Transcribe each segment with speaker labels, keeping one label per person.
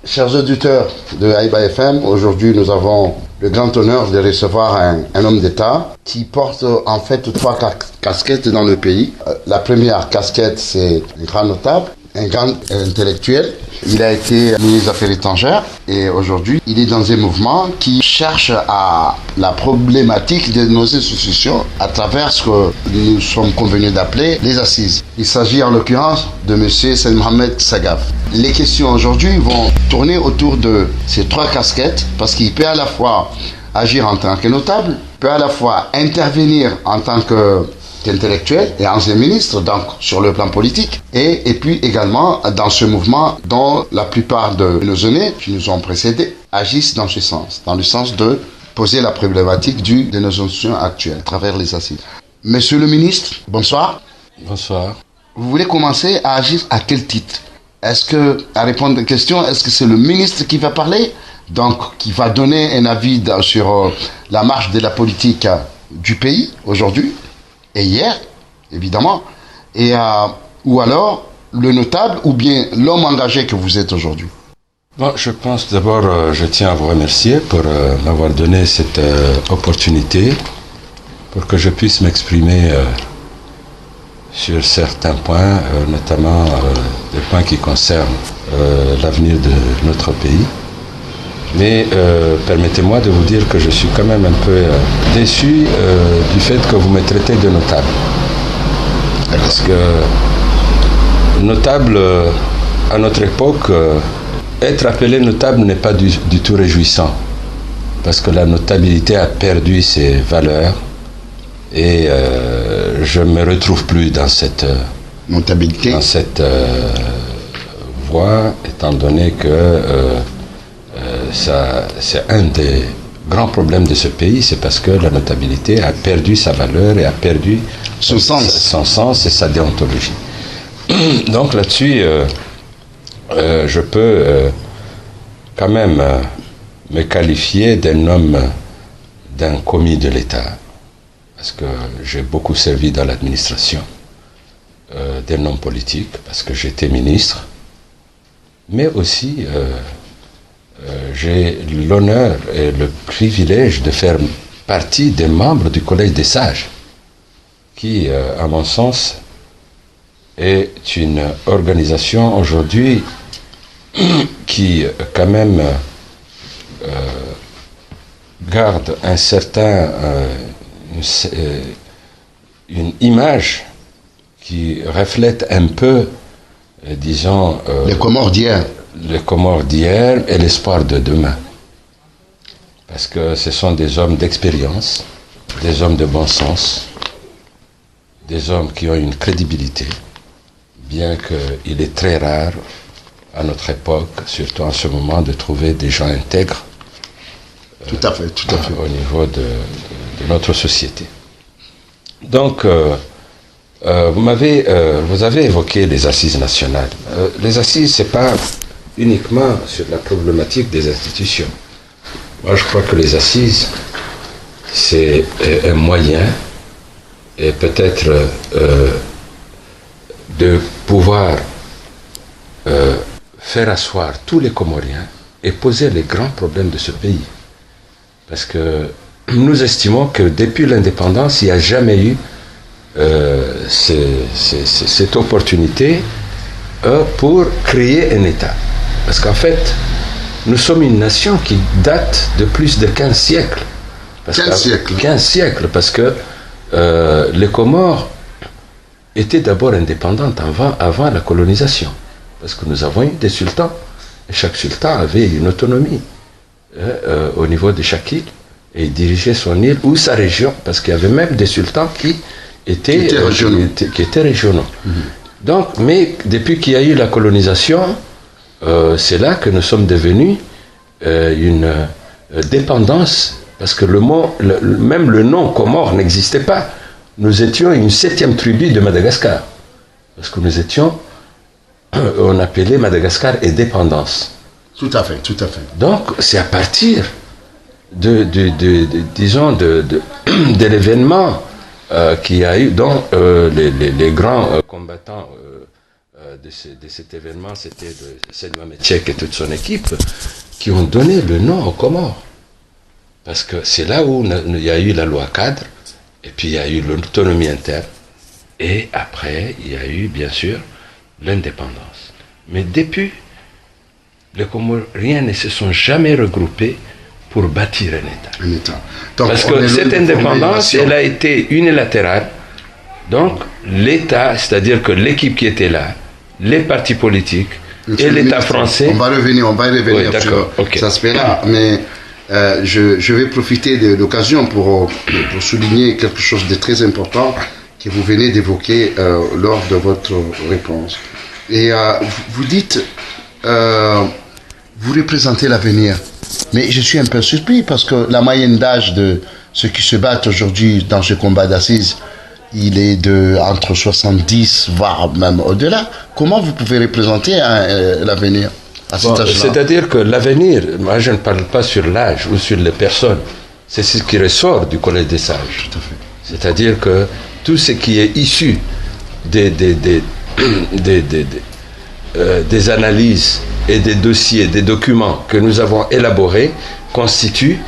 Speaker 1: Chers auditeurs de Haïba FM, aujourd'hui nous avons le grand honneur de recevoir un homme d'État qui porte en fait trois casquettes dans le pays. La première casquette, c'est un grand notable, un grand intellectuel. Il a été ministre des Affaires étrangères et aujourd'hui il est dans un mouvement qui cherche à la problématique de nos institutions à travers ce que nous sommes convenus d'appeler les assises. Il s'agit en l'occurrence de M. Saïd Mohamed Sagaf. Les questions aujourd'hui vont tourner autour de ces trois casquettes parce qu'il peut à la fois agir en tant que notable, peut à la fois intervenir en tant qu'intellectuel et ancien ministre, donc sur le plan politique, et puis également dans ce mouvement dont la plupart de nos aînés qui nous ont précédés agissent dans ce sens, dans le sens de poser la problématique de nos institutions actuelles à travers les assises. Monsieur le ministre, bonsoir.
Speaker 2: Bonsoir.
Speaker 1: Vous voulez commencer à agir à quel titre? Est-ce que, à répondre à la question, est-ce que c'est le ministre qui va parler, donc qui va donner un avis sur la marche de la politique du pays aujourd'hui et hier, évidemment, ou alors le notable ou bien l'homme engagé que vous êtes aujourd'hui?
Speaker 2: Bon, je pense d'abord, je tiens à vous remercier pour m'avoir donné cette opportunité pour que je puisse m'exprimer sur certains points, notamment des points qui concernent l'avenir de notre pays. Mais permettez-moi de vous dire que je suis quand même un peu déçu du fait que vous me traitez de notable. Parce que notable, à notre époque, être appelé notable n'est pas du tout réjouissant. Parce que la notabilité a perdu ses valeurs et je ne me retrouve plus dans cette
Speaker 1: notabilité,
Speaker 2: dans cette voie, étant donné que c'est un des grands problèmes de ce pays, c'est parce que la notabilité a perdu sa valeur et a perdu son sens et sa déontologie. Donc là-dessus, je peux quand même me qualifier d'un homme, d'un commis de l'État, parce que j'ai beaucoup servi dans l'administration, d'un homme politique, parce que j'étais ministre, mais aussi j'ai l'honneur et le privilège de faire partie des membres du Collège des Sages, qui, à mon sens, est une organisation aujourd'hui qui, quand même, garde un certain, une image qui reflète un peu, disons,
Speaker 1: les Comores d'hier.
Speaker 2: Les Comores d'hier et l'espoir de demain. Parce que ce sont des hommes d'expérience, des hommes de bon sens, des hommes qui ont une crédibilité, bien qu'il est très rare à notre époque, surtout en ce moment, de trouver des gens intègres.
Speaker 1: Tout à fait.
Speaker 2: Au niveau de notre société. Donc, vous avez évoqué les assises nationales. Les assises, c'est pas uniquement sur la problématique des institutions. Moi, je crois que les assises, c'est un moyen, et peut-être de pouvoir faire asseoir tous les Comoriens et poser les grands problèmes de ce pays. Parce que nous estimons que depuis l'indépendance, il n'y a jamais eu cette opportunité pour créer un État. Parce qu'en fait, nous sommes une nation qui date de plus de 15 siècles. 15 siècles, parce que les Comores étaient d'abord indépendantes avant la colonisation. Parce que nous avons eu des sultans, et chaque sultan avait une autonomie au niveau de chaque île, et il dirigeait son île ou sa région, parce qu'il y avait même des sultans qui étaient régionaux. Mm-hmm. Donc, mais depuis qu'il y a eu la colonisation, c'est là que nous sommes devenus une dépendance, parce que même le nom Comore n'existait pas. Nous étions une 7e tribu de Madagascar, parce que nous étions, on appelait Madagascar et dépendance.
Speaker 1: Tout à fait.
Speaker 2: Donc, c'est à partir disons, de l'événement qu'il y a eu, dont les grands combattants de cet événement, c'était Seyd Mohamed Cheikh et toute son équipe qui ont donné le nom aux Comores. Parce que c'est là où il y a eu la loi cadre, et puis il y a eu l'autonomie interne, et après il y a eu bien sûr l'indépendance. Mais depuis, les Comoriens ne se sont jamais regroupés pour bâtir un État. Donc, parce que cette indépendance, elle a été unilatérale. Donc l'État, c'est-à-dire que l'équipe qui était là, les partis politiques et l'État français...
Speaker 1: On va y revenir oui, sur cet aspect-là, mais je vais profiter de l'occasion pour souligner quelque chose de très important que vous venez d'évoquer lors de votre réponse. Et vous dites, vous représentez l'avenir, mais je suis un peu surpris parce que la moyenne d'âge de ceux qui se battent aujourd'hui dans ce combat d'assises, il est entre 70, voire même au-delà. Comment vous pouvez représenter l'avenir à cet âge-là?
Speaker 2: C'est-à-dire que l'avenir, moi je ne parle pas sur l'âge ou sur les personnes, c'est ce qui ressort du Collège des Sages.
Speaker 1: Tout à fait.
Speaker 2: C'est-à-dire que tout ce qui est issu des analyses et des dossiers, des documents que nous avons élaborés constitue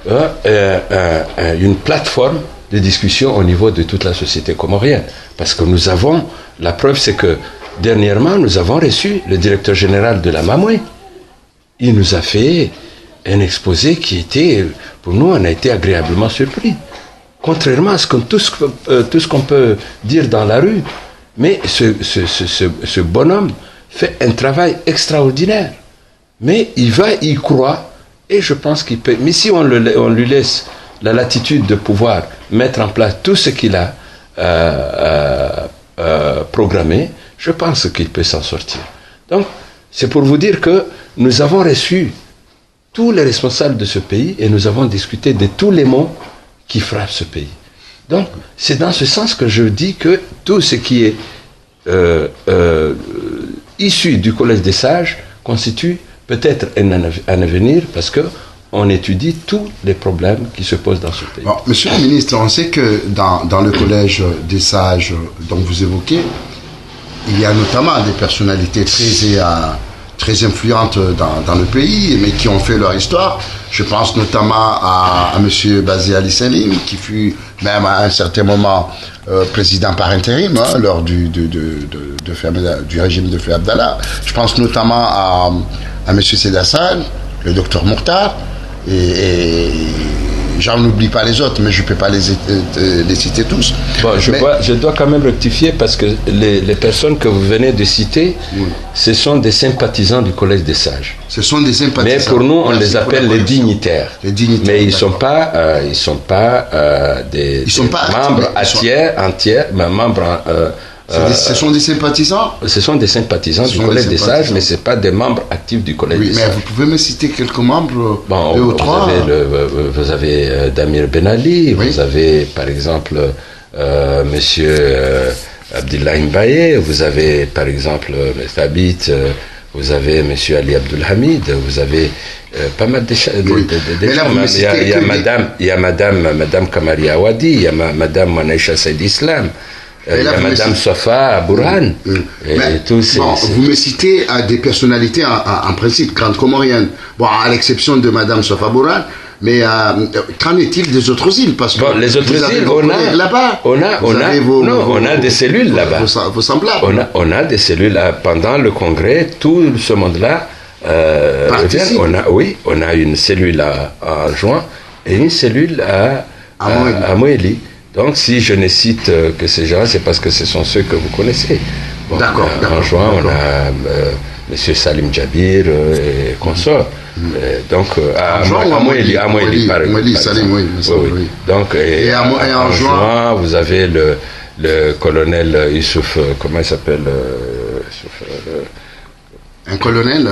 Speaker 2: une plateforme de discussion au niveau de toute la société comorienne. Parce que nous avons, la preuve c'est que dernièrement nous avons reçu le directeur général de la Mamoué. Il nous a fait un exposé qui était, pour nous, on a été agréablement surpris. Contrairement à tout ce qu'on peut dire dans la rue, mais ce bonhomme fait un travail extraordinaire. Mais il croit, et je pense qu'il peut. Mais si on lui laisse la latitude de pouvoir mettre en place tout ce qu'il a programmé, je pense qu'il peut s'en sortir. Donc, c'est pour vous dire que nous avons reçu tous les responsables de ce pays et nous avons discuté de tous les maux qui frappent ce pays. Donc, c'est dans ce sens que je dis que tout ce qui est issu du Collège des Sages constitue peut-être un avenir parce que on étudie tous les problèmes qui se posent dans ce pays.
Speaker 1: Bon, Monsieur le ministre, on sait que dans le Collège des Sages dont vous évoquez, il y a notamment des personnalités très influentes dans le pays, mais qui ont fait leur histoire. Je pense notamment à M. Bazé Ali Salim, qui fut même à un certain moment président par intérim lors du régime de Feu Abdallah. Je pense notamment à M. Seyd Hassan, le docteur Mourtar, et j'en oublie pas les autres, mais je ne peux pas les citer tous.
Speaker 2: Bon, je dois quand même rectifier parce que les personnes que vous venez de citer, oui, ce sont des sympathisants du Collège des Sages.
Speaker 1: Ce sont des sympathisants.
Speaker 2: Mais pour nous, on les appelle les dignitaires.
Speaker 1: Les dignitaires.
Speaker 2: Mais ils ne sont pas, des membres entiers, mais membres.
Speaker 1: Ce sont des sympathisants.
Speaker 2: Ce sont des sympathisants du Collège des Sages, mais ce ne sont pas des membres actifs du Collège des Sages.
Speaker 1: Mais vous pouvez me citer quelques membres, deux ou trois.
Speaker 2: Vous avez Damir Ben Ali, oui, vous avez par exemple Monsieur Abdullah Mbaye, vous avez par exemple Thabit, vous avez Monsieur Ali Abdulhamid, vous avez pas mal de gens. Il y a Madame Kamari Awadi, il y a Madame Manaïcha Saïd Islam. Il y a Madame Sofa Bourhan.
Speaker 1: Vous me citez des personnalités en principe grandes comoriennes. Bon, à l'exception de Madame Sofa Bourhan, mais qu'en est-il des autres îles? Parce que
Speaker 2: les autres îles, on a des cellules là-bas.
Speaker 1: Vos semblables.
Speaker 2: On a des cellules là. Pendant le congrès, tout ce monde-là on a une cellule à Juin et une cellule à Moélie. Donc, si je ne cite que ces gens, c'est parce que ce sont ceux que vous connaissez. Bon,
Speaker 1: d'accord.
Speaker 2: En juin, on a M. Salim Djabir et consorts. Donc, à Moéli, par exemple. Oui. Donc, et en juin, vous avez le colonel Youssouf, comment il s'appelle
Speaker 1: un colonel,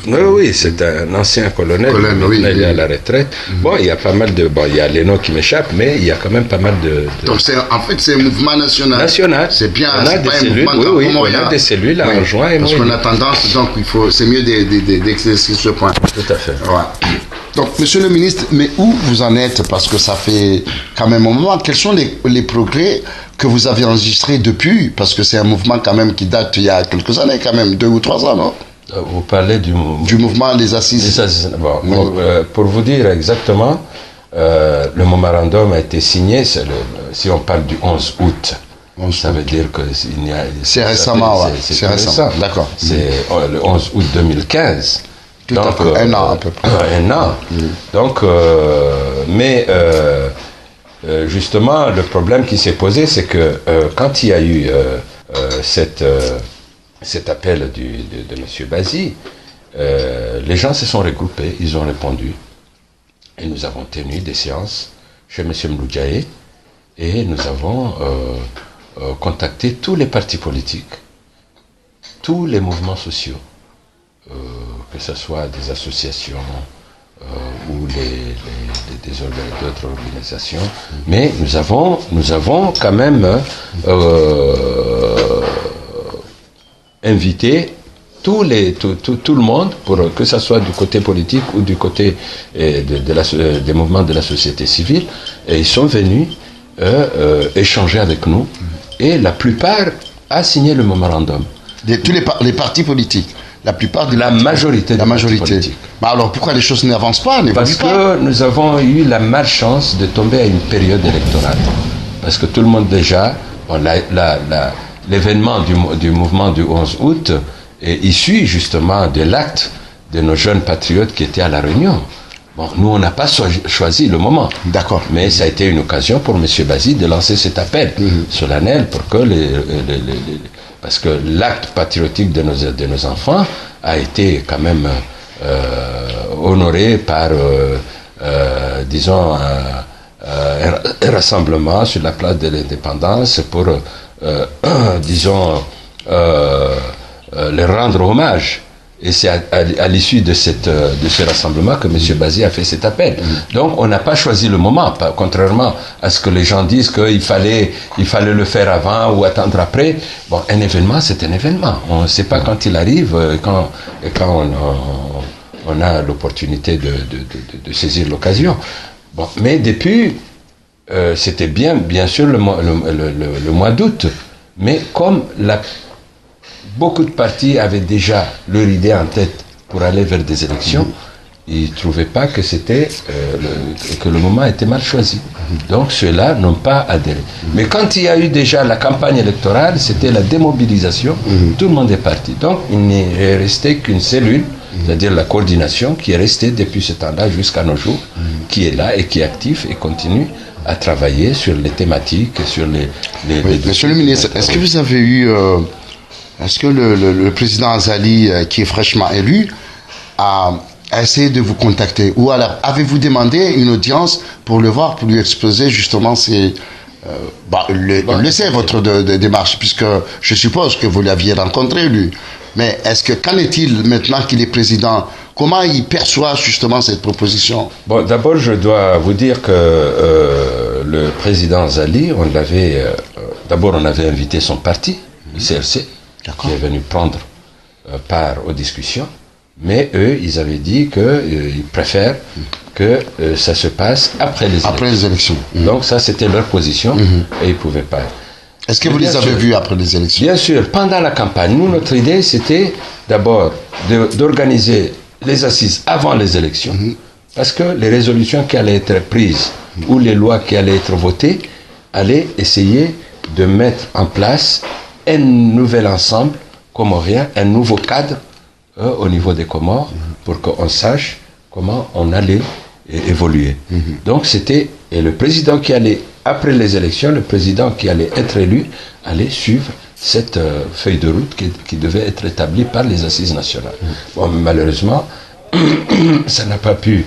Speaker 2: oui, c'est un ancien colonel, il est à la retraite. Bon, il y a pas mal de... Bon, il y a les noms qui m'échappent, mais il y a quand même pas mal de...
Speaker 1: Donc, en fait, c'est un mouvement national.
Speaker 2: C'est
Speaker 1: bien,
Speaker 2: on a des cellules, on a des cellules en juin et
Speaker 1: parce qu'on a tendance, donc, c'est mieux d'exercer ce point.
Speaker 2: Tout à fait.
Speaker 1: Ouais. Donc, Monsieur le ministre, mais où vous en êtes? Parce que ça fait quand même un moment. Quels sont les progrès que vous avez enregistré depuis, parce que c'est un mouvement quand même qui date il y a quelques années, quand même, 2 ou 3 ans, non?
Speaker 2: Vous parlez du
Speaker 1: mouvement des assises.
Speaker 2: Bon, oui. Pour vous dire exactement, le mémorandum a été signé, si on parle du 11 août, ça veut dire que
Speaker 1: c'est récemment,
Speaker 2: c'est récent.
Speaker 1: D'accord.
Speaker 2: C'est le 11 août 2015.
Speaker 1: Tout donc, à peu, un an à peu près.
Speaker 2: Un an. Donc, justement, le problème qui s'est posé, c'est que quand il y a eu cet appel de M. Bazi, les gens se sont regroupés, ils ont répondu, et nous avons tenu des séances chez M. Mloudjaé, et nous avons contacté tous les partis politiques, tous les mouvements sociaux, que ce soit des associations ou d'autres organisations, mais nous avons quand même invité tout le monde, pour que ce soit du côté politique ou du côté des mouvements de la société civile, et ils sont venus échanger avec nous, et la plupart a signé le mémorandum.
Speaker 1: Tous les partis politiques, la plupart des
Speaker 2: majorité.
Speaker 1: Bah alors pourquoi les choses n'avancent pas,
Speaker 2: Parce que nous avons eu la malchance de tomber à une période électorale. Parce que tout le monde déjà, l'événement du mouvement du 11 août est issu justement de l'acte de nos jeunes patriotes qui étaient à La Réunion. Bon, nous, on n'a pas choisi le moment.
Speaker 1: D'accord.
Speaker 2: Mais ça a été une occasion pour M. Bazi de lancer cet appel solennel pour que parce que l'acte patriotique de nos enfants a été quand même honoré par, disons, un rassemblement sur la place de l'indépendance pour, disons, leur rendre hommage. Et c'est à l'issue de ce rassemblement que M. Bazi a fait cet appel. Donc, on n'a pas choisi le moment, contrairement à ce que les gens disent qu'il fallait le faire avant ou attendre après. Bon, un événement, c'est un événement. On ne sait pas quand il arrive, quand on a l'opportunité de saisir l'occasion. Bon, mais depuis, c'était bien sûr le mois d'août, mais comme beaucoup de partis avaient déjà leur idée en tête pour aller vers des élections, ils ne trouvaient pas que que le moment était mal choisi. Donc ceux-là n'ont pas adhéré. Mais quand il y a eu déjà la campagne électorale, c'était la démobilisation, tout le monde est parti. Donc il n'est resté qu'une cellule, c'est-à-dire la coordination, qui est restée depuis ce temps-là jusqu'à nos jours, qui est là et qui est active et continue à travailler sur les thématiques, sur les
Speaker 1: Monsieur le ministre, est-ce que vous avez eu... Est-ce que le président Azali, qui est fraîchement élu, a essayé de vous contacter? Ou alors, avez-vous demandé une audience pour le voir, pour lui exposer justement laissez votre démarche, puisque je suppose que vous l'aviez rencontré, lui. Mais qu'en est-il maintenant qu'il est président? Comment il perçoit justement cette proposition?
Speaker 2: Bon, d'abord, je dois vous dire que le président Azali, d'abord, on avait invité son parti, le CRC, qui est venu prendre part aux discussions, mais eux, ils avaient dit qu'ils préfèrent que ça se passe après les élections. Donc ça, c'était leur position, et ils ne pouvaient pas.
Speaker 1: Est-ce que vous les avez vus après les élections?
Speaker 2: Bien sûr, pendant la campagne. Nous, notre idée, c'était d'abord d'organiser les assises avant les élections, parce que les résolutions qui allaient être prises ou les lois qui allaient être votées allaient essayer de mettre en place un nouvel ensemble comorien, un nouveau cadre au niveau des Comores, pour qu'on sache comment on allait évoluer. Donc c'était le président qui allait, après les élections, le président qui allait être élu, allait suivre cette feuille de route qui devait être établie par les assises nationales. Bon, malheureusement, ça n'a pas pu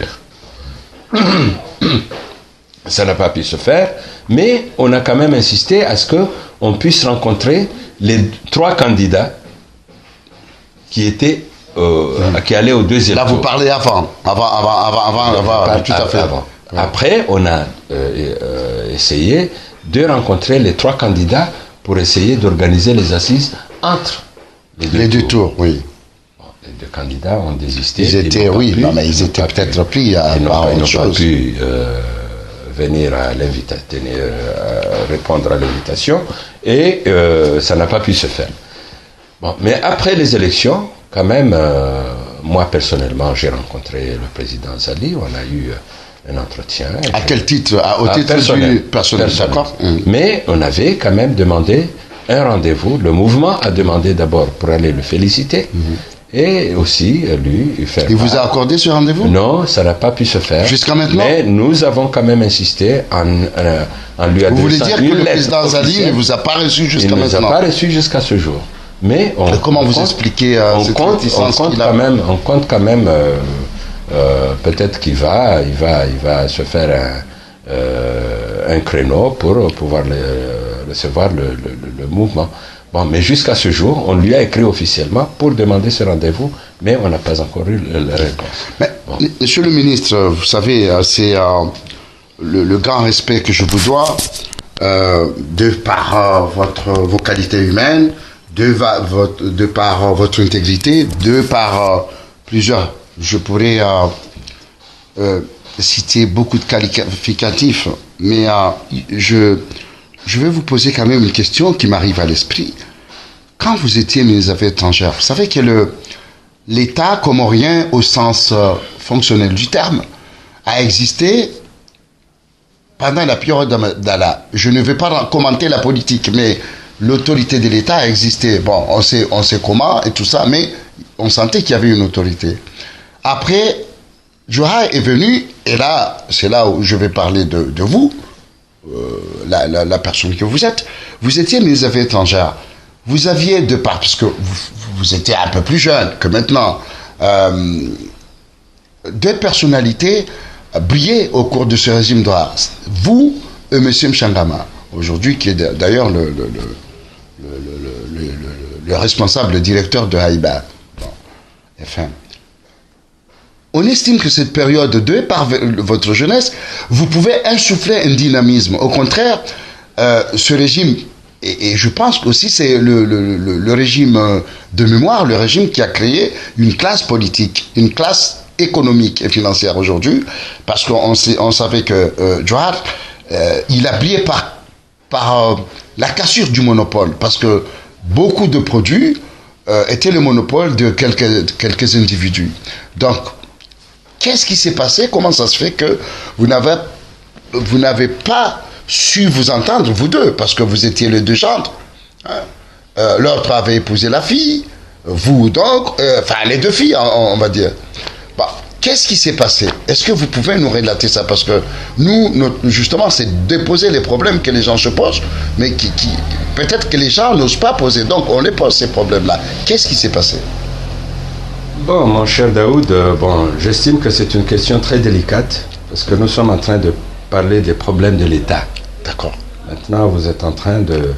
Speaker 2: se faire, mais on a quand même insisté à ce qu'on puisse rencontrer les 3 candidats qui étaient qui allaient au deuxième tour.
Speaker 1: Là, vous parlez avant, tout à fait.
Speaker 2: Avant. Après, on a essayé de rencontrer les 3 candidats pour essayer d'organiser les assises entre les deux tours.
Speaker 1: Oui.
Speaker 2: Bon, les 2 candidats ont désisté.
Speaker 1: Ils étaient peut-être pris à
Speaker 2: ils n'ont pas pu venir répondre à l'invitation, et ça n'a pas pu se faire. Bon, mais après les élections, quand même, moi personnellement, j'ai rencontré le président Zali, on a eu un entretien.
Speaker 1: À quel titre? Au titre personnel, d'accord.
Speaker 2: Mais on avait quand même demandé un rendez-vous. Le mouvement a demandé d'abord pour aller le féliciter, et aussi lui faire.
Speaker 1: Il vous a accordé ce rendez-vous?
Speaker 2: Non, ça n'a pas pu se faire.
Speaker 1: Jusqu'à maintenant?
Speaker 2: Mais nous avons quand même insisté en lui adressant.
Speaker 1: Vous voulez dire que le président Zali ne vous a pas reçu jusqu'à maintenant?
Speaker 2: Il ne nous a pas reçu jusqu'à ce jour. Mais
Speaker 1: comment vous expliquez cette réticence qu'il a?
Speaker 2: On compte quand même, peut-être qu'il va se faire un créneau pour pouvoir recevoir le mouvement. Bon, mais jusqu'à ce jour, on lui a écrit officiellement pour demander ce rendez-vous, mais on n'a pas encore eu la réponse.
Speaker 1: Mais, bon. Monsieur le ministre, vous savez, c'est le grand respect que je vous dois, de par vos qualités humaines, de par votre intégrité, de par plusieurs. Je pourrais citer beaucoup de qualificatifs, mais je vais vous poser quand même une question qui m'arrive à l'esprit. Quand vous étiez ministre des Affaires étrangères, vous savez que l'État comorien, au sens fonctionnel du terme, a existé pendant la période d'Allah. Je ne vais pas commenter la politique, mais l'autorité de l'État a existé. Bon, on sait comment et tout ça, mais on sentait qu'il y avait une autorité. Après, Johar est venu, et là, c'est là où je vais parler de vous, la personne que vous êtes. Vous étiez ministre des Affaires étrangères. Vous aviez, de part, parce que vous étiez un peu plus jeune que maintenant, deux personnalités brillaient au cours de ce régime Johar. Vous et M. Mchangama, aujourd'hui, qui est d'ailleurs le responsable, le directeur de Haïba. Bon. Enfin, on estime que cette période, de par votre jeunesse, vous pouvez insuffler un dynamisme. Au contraire, ce régime, et je pense aussi c'est le régime de mémoire, le régime qui a créé une classe politique, une classe économique et financière aujourd'hui, parce qu'on savait que Johar, il a brillé par la cassure du monopole, parce que beaucoup de produits étaient le monopole de quelques individus. Donc, qu'est-ce qui s'est passé? Comment ça se fait que vous n'avez pas su vous entendre, vous deux, parce que vous étiez les deux gendres, hein? L'autre avait épousé la fille, vous donc, enfin les deux filles, on va dire. Bon, qu'est-ce qui s'est passé? Est-ce que vous pouvez nous relater ça? Parce que nous, justement, c'est déposer les problèmes que les gens se posent, mais qui peut-être que les gens n'osent pas poser. Donc, on les pose ces problèmes-là. Qu'est-ce qui s'est passé?
Speaker 2: Bon, mon cher Daoud, j'estime que c'est une question très délicate, parce que nous sommes en train de parler des problèmes de l'État.
Speaker 1: D'accord.
Speaker 2: Maintenant, vous êtes en train de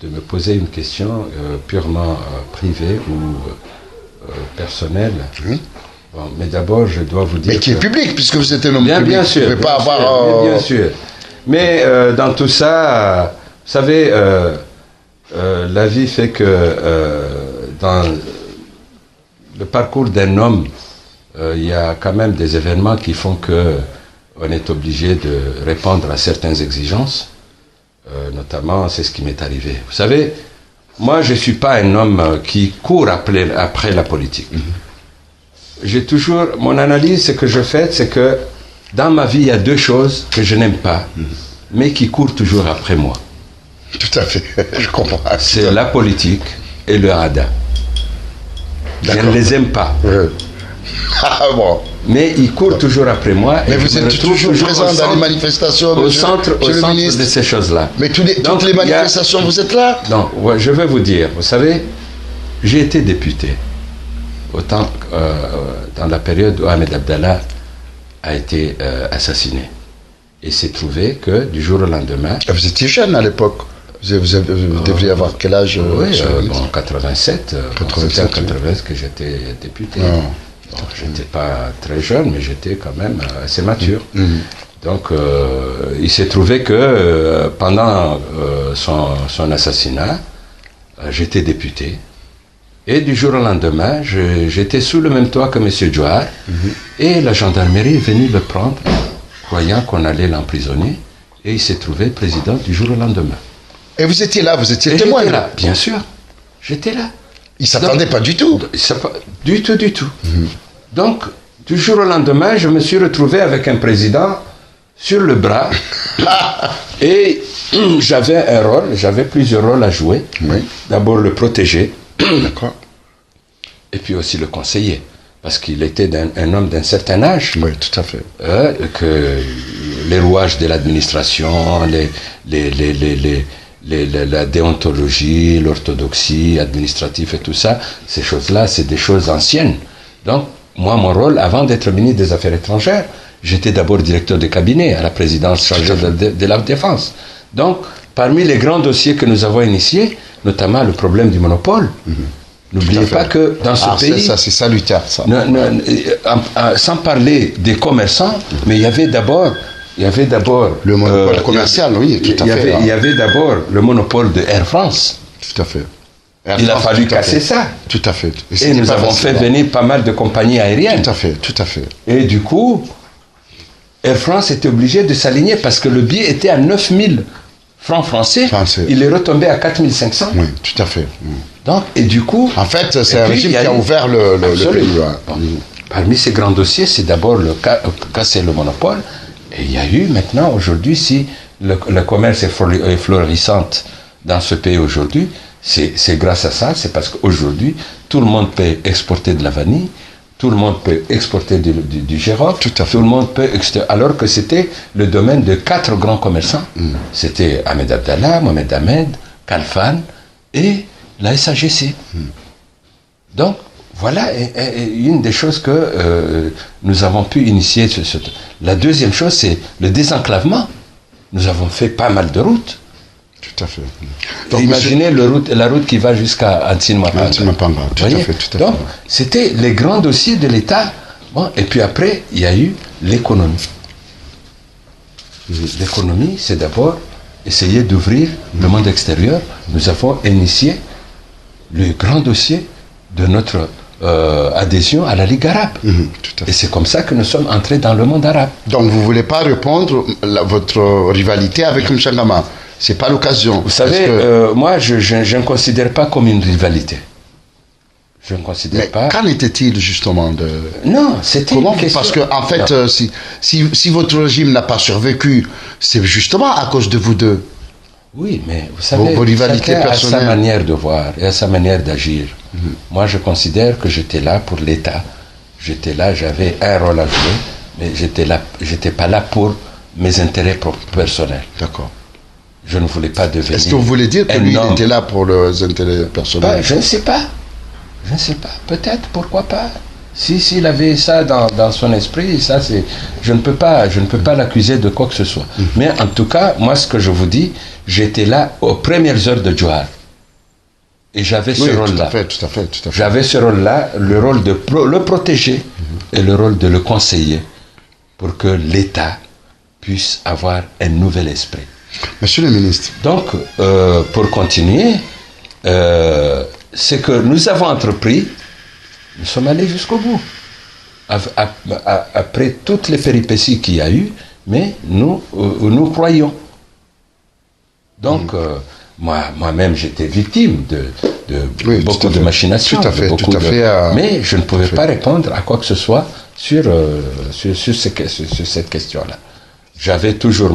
Speaker 2: me poser une question purement privée ou personnelle. Bon, mais d'abord, je dois vous dire.
Speaker 1: Mais qui est public, puisque vous êtes un homme public.
Speaker 2: Bien sûr.
Speaker 1: Vous ne pouvez pas avoir.
Speaker 2: Bien sûr. Mais dans tout ça, vous savez, la vie fait que dans le parcours d'un homme, il y a quand même des événements qui font que on est obligé de répondre à certaines exigences. Notamment, c'est ce qui m'est arrivé. Vous savez, moi, je ne suis pas un homme qui court après la politique. J'ai toujours... Mon analyse, ce que je fais, c'est que dans ma vie, il y a deux choses que je n'aime pas, mais qui courent toujours après moi.
Speaker 1: Tout à fait, je comprends.
Speaker 2: C'est la politique et le hada. Je ne les aime pas.
Speaker 1: Ah bon.
Speaker 2: Mais ils courent toujours après moi.
Speaker 1: Mais vous êtes toujours présent dans les manifestations,
Speaker 2: au centre de ces choses-là.
Speaker 1: Mais toutes les manifestations, vous êtes là?
Speaker 2: Non, ouais, je vais vous dire. Vous savez, j'ai été député autant dans la période où Ahmed Abdallah a été assassiné. Et c'est trouvé que du jour au lendemain...
Speaker 1: Vous étiez jeune à l'époque. Vous devriez avoir quel âge?
Speaker 2: Oui, en 87. C'était en 87 que j'étais député. Bon, je n'étais pas très jeune, mais j'étais quand même assez mature. Donc, il s'est trouvé que pendant son assassinat, j'étais député. Et du jour au lendemain, j'étais sous le même toit que M. Djouar, et la gendarmerie est venue le prendre, croyant qu'on allait l'emprisonner, et il s'est trouvé président du jour au lendemain.
Speaker 1: Et vous étiez là, vous étiez témoin?
Speaker 2: J'étais là, bien sûr, j'étais là.
Speaker 1: Il ne s'attendait pas du tout.
Speaker 2: Du tout. Donc, du jour au lendemain, je me suis retrouvé avec un président sur le bras, et j'avais plusieurs rôles à jouer.
Speaker 1: Oui.
Speaker 2: D'abord le protéger,
Speaker 1: D'accord.
Speaker 2: et puis aussi le conseiller, parce qu'il était un homme d'un certain âge.
Speaker 1: Oui, tout à fait.
Speaker 2: Que les rouages de l'administration, la déontologie, l'orthodoxie administrative et tout ça, ces choses-là, c'est des choses anciennes. Donc, moi, mon rôle, avant d'être ministre des Affaires étrangères, j'étais d'abord directeur de cabinet à la présidence chargée de la défense. Donc, parmi les grands dossiers que nous avons initiés, notamment le problème du monopole, n'oubliez pas que dans ce pays...
Speaker 1: Ça, c'est salutaire, ça.
Speaker 2: Sans parler des commerçants, mais il y avait d'abord...
Speaker 1: le monopole commercial, oui, tout à fait.
Speaker 2: Il y avait d'abord le monopole de Air France.
Speaker 1: Tout à fait.
Speaker 2: Il a fallu casser ça.
Speaker 1: Tout à fait.
Speaker 2: Et nous avons fait venir pas mal de compagnies aériennes.
Speaker 1: Tout à fait, tout à fait.
Speaker 2: Et du coup, Air France était obligé de s'aligner parce que le billet était à 9000 francs français. Il est retombé à 4500.
Speaker 1: Oui, tout à fait.
Speaker 2: Donc, et du coup...
Speaker 1: En fait, c'est un régime qui a ouvert le pays.
Speaker 2: Bon. Parmi ces grands dossiers, c'est d'abord casser le monopole. Et il y a eu maintenant, aujourd'hui, si le commerce est florissant dans ce pays aujourd'hui, c'est grâce à ça, c'est parce qu'aujourd'hui, tout le monde peut exporter de la vanille, tout le monde peut exporter du girofle, tout le monde peut alors que c'était le domaine de 4 grands commerçants. C'était Ahmed Abdallah, Mohamed Ahmed, Khalfan et la SAGC. Donc, voilà une des choses que nous avons pu initier. La deuxième chose, c'est le désenclavement. Nous avons fait pas mal de routes.
Speaker 1: Tout à fait.
Speaker 2: Donc, imaginez la route qui va jusqu'à Antine-Mapanga.
Speaker 1: Tout à fait.
Speaker 2: Donc, c'était les grands dossiers de l'État. Bon, et puis après, il y a eu l'économie. L'économie, c'est d'abord essayer d'ouvrir le monde extérieur. Nous avons initié le grand dossier de notre adhésion à la Ligue arabe. Et c'est comme ça que nous sommes entrés dans le monde arabe.
Speaker 1: Donc vous ne voulez pas répondre à votre rivalité avec Mchangama? C'est pas l'occasion.
Speaker 2: Vous savez, moi, je ne considère pas comme une rivalité. Je ne considère pas.
Speaker 1: Qu'en était-il justement de...
Speaker 2: Non, c'était une question.
Speaker 1: Parce que en fait, si votre régime n'a pas survécu, c'est justement à cause de vous deux.
Speaker 2: Oui, mais vous savez,
Speaker 1: vos rivalités
Speaker 2: chacun
Speaker 1: personnelles.
Speaker 2: a sa manière de voir et a sa manière d'agir. Moi, je considère que j'étais là pour l'État. J'étais là, j'avais un rôle à jouer, mais j'étais pas là pour mes intérêts personnels.
Speaker 1: D'accord.
Speaker 2: Je ne voulais pas devenir...
Speaker 1: Est-ce que vous voulez dire que lui, il était là pour les intérêts personnels?
Speaker 2: Je ne sais pas. Je ne sais pas. Peut-être, pourquoi pas. S'il avait ça dans son esprit, ça c'est... Je ne peux pas l'accuser de quoi que ce soit. Mais en tout cas, moi, ce que je vous dis, j'étais là aux premières heures de Djouar. Et j'avais ce rôle-là.
Speaker 1: Tout à fait.
Speaker 2: J'avais ce rôle-là, le rôle de le protéger et le rôle de le conseiller pour que l'État puisse avoir un nouvel esprit.
Speaker 1: Monsieur le ministre.
Speaker 2: Donc, pour continuer, c'est que nous avons entrepris, nous sommes allés jusqu'au bout. Après toutes les péripéties qu'il y a eu, mais nous croyons. Donc, moi-même, j'étais victime de beaucoup de machinations.
Speaker 1: Tout à fait.
Speaker 2: Mais je ne pouvais pas répondre à quoi que ce soit sur cette question-là. J'avais toujours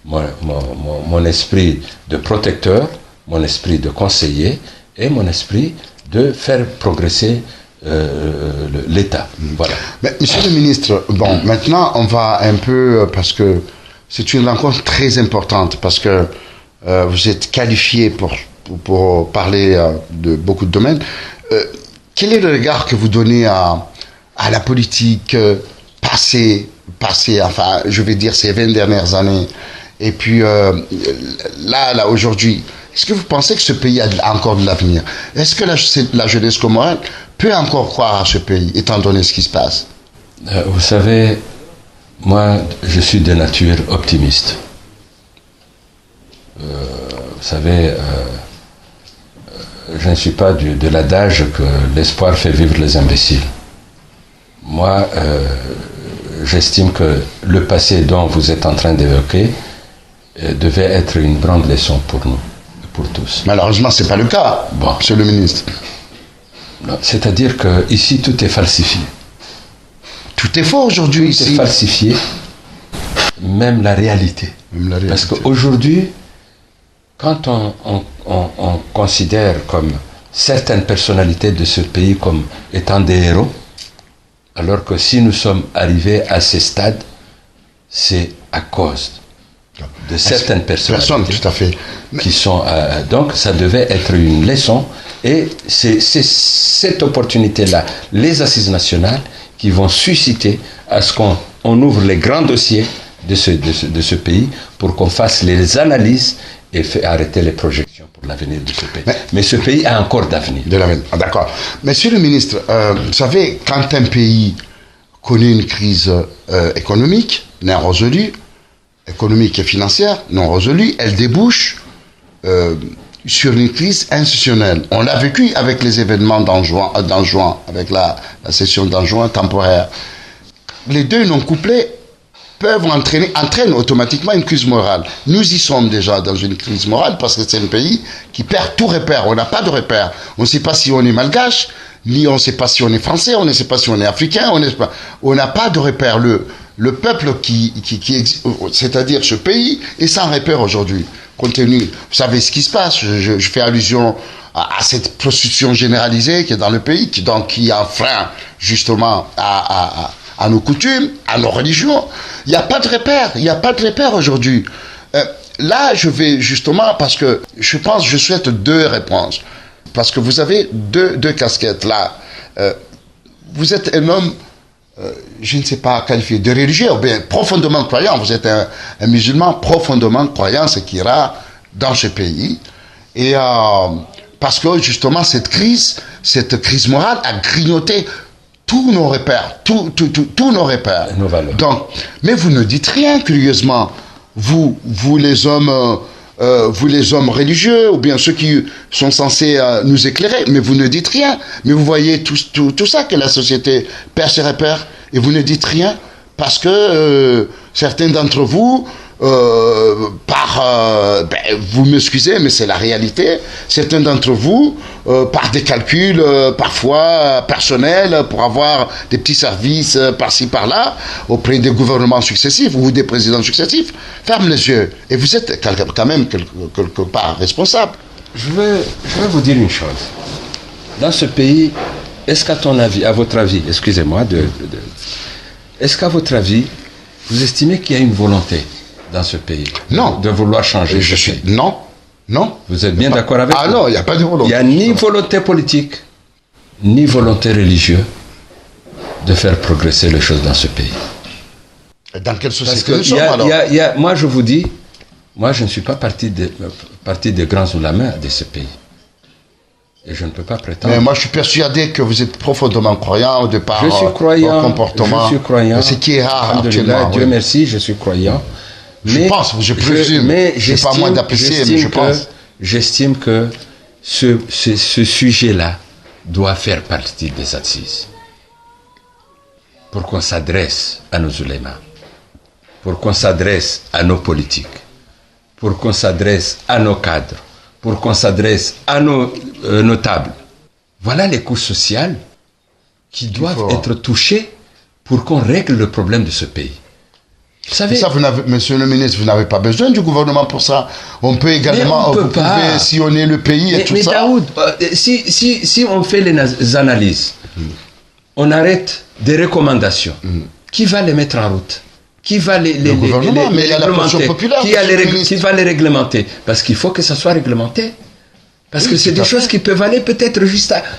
Speaker 2: mon esprit de protecteur, mon esprit de conseiller et mon esprit de faire progresser l'État. Voilà.
Speaker 1: Mais, monsieur le ministre, bon, maintenant on va un peu, parce que c'est une rencontre très importante, parce que vous êtes qualifié pour parler de beaucoup de domaines. Quel est le regard que vous donnez à la politique passée, enfin, je vais dire ces 20 dernières années, et puis là, aujourd'hui, est-ce que vous pensez que ce pays a encore de l'avenir? Est-ce que la jeunesse comorienne peut encore croire à ce pays, étant donné ce qui se passe?
Speaker 2: Vous savez, moi, je suis de nature optimiste. Vous savez, je ne suis pas de l'adage que l'espoir fait vivre les imbéciles. Moi, j'estime que le passé dont vous êtes en train d'évoquer devait être une grande leçon pour nous, pour tous.
Speaker 1: Malheureusement, ce n'est pas le cas, bon. Monsieur le ministre.
Speaker 2: C'est-à-dire qu'ici, tout est falsifié.
Speaker 1: Tout est faux aujourd'hui ici.
Speaker 2: Tout est falsifié, même la réalité. Parce qu'aujourd'hui, quand on considère comme certaines personnalités de ce pays comme étant des héros, alors que si nous sommes arrivés à ces stades, c'est à cause de certaines personnalités
Speaker 1: tout à fait.
Speaker 2: Qui sont... donc, ça devait être une leçon. Et c'est cette opportunité-là, les assises nationales, qui vont susciter à ce qu'on ouvre les grands dossiers de ce pays pour qu'on fasse les analyses et arrêter les projections pour l'avenir de ce pays. Mais ce pays a encore d'avenir.
Speaker 1: D'accord. Monsieur le ministre, vous savez, quand un pays connaît une crise économique non résolue, économique et financière non résolue, elle débouche sur une crise institutionnelle. On l'a vécu avec les événements d'Anjouan, avec la session d'Anjouan temporaire. Les deux non couplés peuvent entraînent automatiquement une crise morale. Nous y sommes déjà dans une crise morale parce que c'est un pays qui perd tout repère. On n'a pas de repère. On ne sait pas si on est malgache, ni on ne sait pas si on est français, on ne sait pas si on est africain, on n'a pas de repère. Le peuple c'est-à-dire ce pays, est sans repère aujourd'hui. Compte tenu, vous savez ce qui se passe, je fais allusion à cette prostitution généralisée qui est dans le pays, qui enfreint justement à nos coutumes, à nos religions. Il n'y a pas de repère aujourd'hui. Là, je vais justement, parce que je souhaite deux réponses. Parce que vous avez deux casquettes là. Vous êtes un homme, je ne sais pas qualifié, de religieux, ou bien profondément croyant. Vous êtes un musulman profondément croyant, ce qui est rare dans ce pays. Et parce que justement, cette crise morale a grignoté tous nos repères, tous nos repères.
Speaker 2: Nos valeurs.
Speaker 1: Donc, mais vous ne dites rien, curieusement. Vous les hommes religieux, ou bien ceux qui sont censés nous éclairer, mais vous ne dites rien. Mais vous voyez tout ça que la société perd ses repères, et vous ne dites rien, parce que certains d'entre vous, vous m'excusez, mais c'est la réalité, certains d'entre vous, par des calculs parfois personnels, pour avoir des petits services par-ci par-là, auprès des gouvernements successifs ou des présidents successifs, ferment les yeux. Et vous êtes quand même quelque part responsable.
Speaker 2: Je vais vous dire une chose. Dans ce pays, est-ce qu'à votre avis, excusez-moi, est-ce qu'à votre avis, vous estimez qu'il y a une volonté dans ce pays de vouloir changer ce pays?
Speaker 1: Non.
Speaker 2: Vous êtes bien d'accord avec moi?
Speaker 1: Ah non, il n'y a pas de volonté.
Speaker 2: Il n'y a ni volonté politique, ni volonté religieuse de faire progresser les choses dans ce pays.
Speaker 1: Dans quelle société nous sommes alors?
Speaker 2: Moi, je vous dis, moi, je ne suis pas parti des grands oulémas de ce pays. Et je ne peux pas prétendre.
Speaker 1: Mais moi, je suis persuadé que vous êtes profondément croyant de par
Speaker 2: votre comportement.
Speaker 1: Je suis croyant. Ce qui est rare actuellement.
Speaker 2: Dieu merci, je suis croyant.
Speaker 1: Je présume.
Speaker 2: Mais
Speaker 1: c'est pas moi d'apprécier, mais je pense.
Speaker 2: J'estime que ce sujet-là doit faire partie des assises. Pour qu'on s'adresse à nos ulémas, pour qu'on s'adresse à nos politiques, pour qu'on s'adresse à nos cadres, pour qu'on s'adresse à nos notables. Voilà les couches sociales qui doivent être touchées pour qu'on règle le problème de ce pays. Vous savez,
Speaker 1: ça, monsieur le ministre, vous n'avez pas besoin du gouvernement pour ça. On peut également vous pouvez sillonner le pays et tout ça.
Speaker 2: Mais Daoud, si on fait les analyses, on arrête des recommandations, qui va les mettre en route? Qui va les réglementer? Qui va les réglementer? Parce qu'il faut que ça soit réglementé. Parce que c'est des choses qui peuvent aller peut-être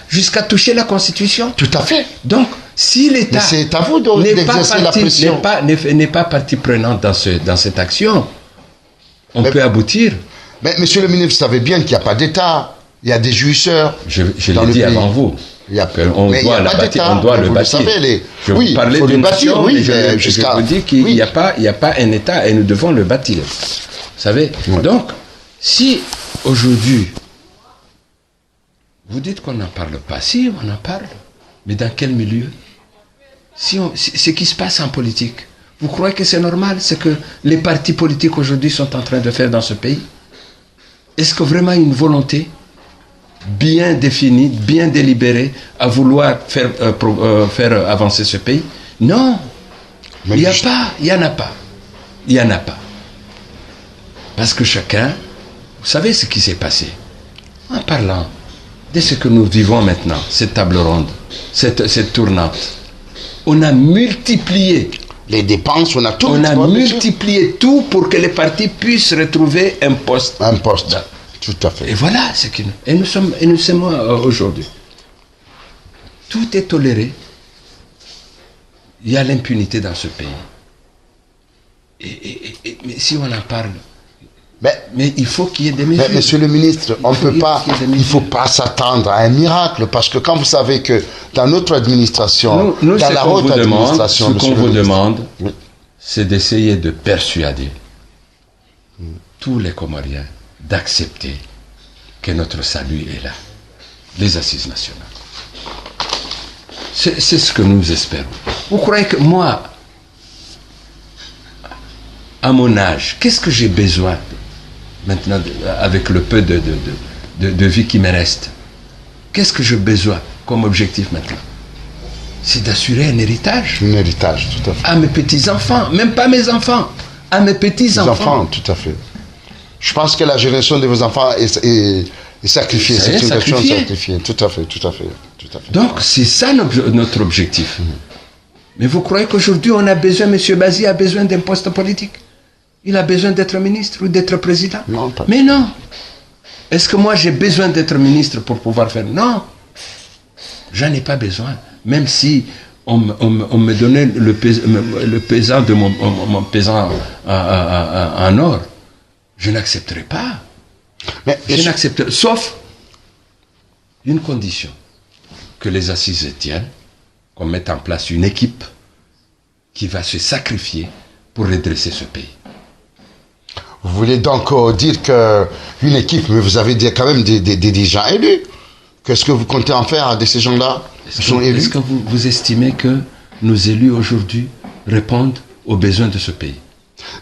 Speaker 2: jusqu'à toucher la Constitution.
Speaker 1: Tout à fait.
Speaker 2: Donc, si l'État n'est pas partie prenante dans cette action, on peut aboutir.
Speaker 1: Mais monsieur le ministre, vous savez bien qu'il n'y a pas d'État. Il y a des jouisseurs.
Speaker 2: Je l'ai dit avant vous. On doit le bâtir. Je vous parlais d'une nation, oui, je vous dis qu'il n'y a pas un État et nous devons le bâtir. Vous savez? Donc, si aujourd'hui, Vous dites qu'on n'en parle pas. Si, on en parle. Mais dans quel milieu? Ce qui se passe en politique, vous croyez que c'est normal? C'est que les partis politiques aujourd'hui sont en train de faire dans ce pays? Est-ce que vraiment une volonté bien définie, bien délibérée, à vouloir faire avancer ce pays? Non. Il n'y en a pas. Il n'y en a pas. Parce que chacun, vous savez ce qui s'est passé? En parlant de ce que nous vivons maintenant, cette table ronde, cette tournante, on a multiplié
Speaker 1: les dépenses, on a tout.
Speaker 2: On a multiplié tout pour que les partis puissent retrouver un poste.
Speaker 1: Un poste, tout à fait.
Speaker 2: Et voilà ce que nous sommes aujourd'hui. Tout est toléré. Il y a l'impunité dans ce pays. Mais si on en parle, mais il faut qu'il y ait des mesures.
Speaker 1: Mais monsieur le ministre, il ne faut pas s'attendre à un miracle, parce que quand vous savez que dans notre administration,
Speaker 2: dans
Speaker 1: la haute administration,
Speaker 2: ce qu'on vous demande, c'est d'essayer de persuader tous les Comoriens d'accepter que notre salut est là, les assises nationales. C'est ce que nous espérons. Vous croyez que moi, à mon âge, qu'est-ce que j'ai besoin maintenant, avec le peu de vie qui me reste? Qu'est-ce que j'ai besoin comme objectif maintenant? C'est d'assurer un héritage.
Speaker 1: Un héritage, tout à fait.
Speaker 2: À mes petits-enfants, même pas mes enfants, à mes petits-enfants.
Speaker 1: Enfants, tout à fait. Je pense que la génération de vos enfants est sacrifiée. C'est une question sacrifiée. Tout à fait, tout à fait. Tout à fait.
Speaker 2: Donc, c'est ça notre objectif. Mais vous croyez qu'aujourd'hui, on a besoin, M. Bazi a besoin d'un poste politique? Il a besoin d'être ministre ou d'être président?
Speaker 1: Non, pas.
Speaker 2: Mais non. Est-ce que moi, j'ai besoin d'être ministre pour pouvoir faire? Non. J'en ai pas besoin. Même si on me donnait le pesant de mon pesant en or, je n'accepterai pas. Je n'accepterai, sauf une condition, que les assises tiennent, qu'on mette en place une équipe qui va se sacrifier pour redresser ce pays.
Speaker 1: Vous voulez donc dire qu'une équipe, mais vous avez quand même des gens élus. Qu'est-ce que vous comptez en faire de ces gens-là qui sont élus?
Speaker 2: Est-ce que vous estimez que nos élus aujourd'hui répondent aux besoins de ce pays?